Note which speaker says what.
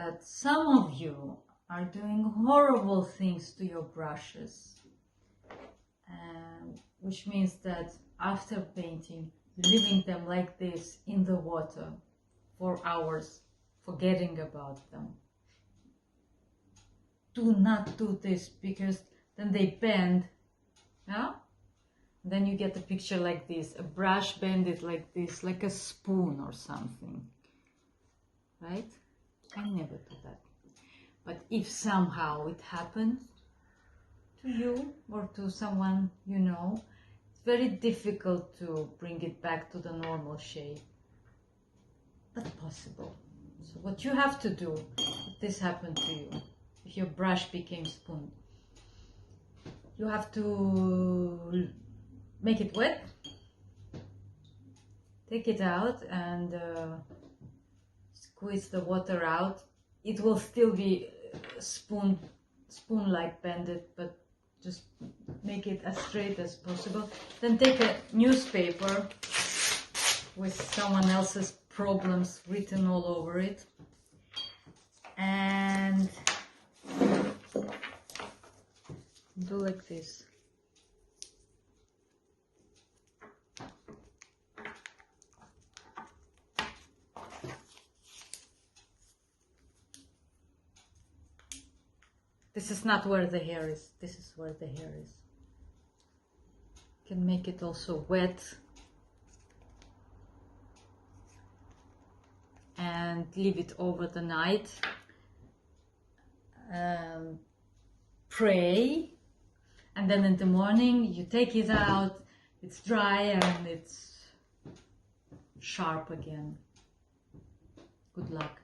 Speaker 1: that some of you are doing horrible things to your brushes, which means that after painting, leaving them like this in the water for hours, forgetting about them. Do not do this, because then they bend, yeah? Then you get a picture like this, a brush bended like this, like a spoon or something, right? I never do that. But if somehow it happens to you or to someone you know, it's very difficult to bring it back to the normal shape, but possible. So what you have to do, if this happened to you, if your brush became spoon, you have to make it wet, take it out and squeeze the water out. It will still be spoon-like bended, but just make it as straight as possible. Then take a newspaper with someone else's problems written all over it, and do like this. This is not where the hair is, this is where the hair is. You can make it also wet and leave it over the night. Pray, and then in the morning you take it out, it's dry and it's sharp again. Good luck.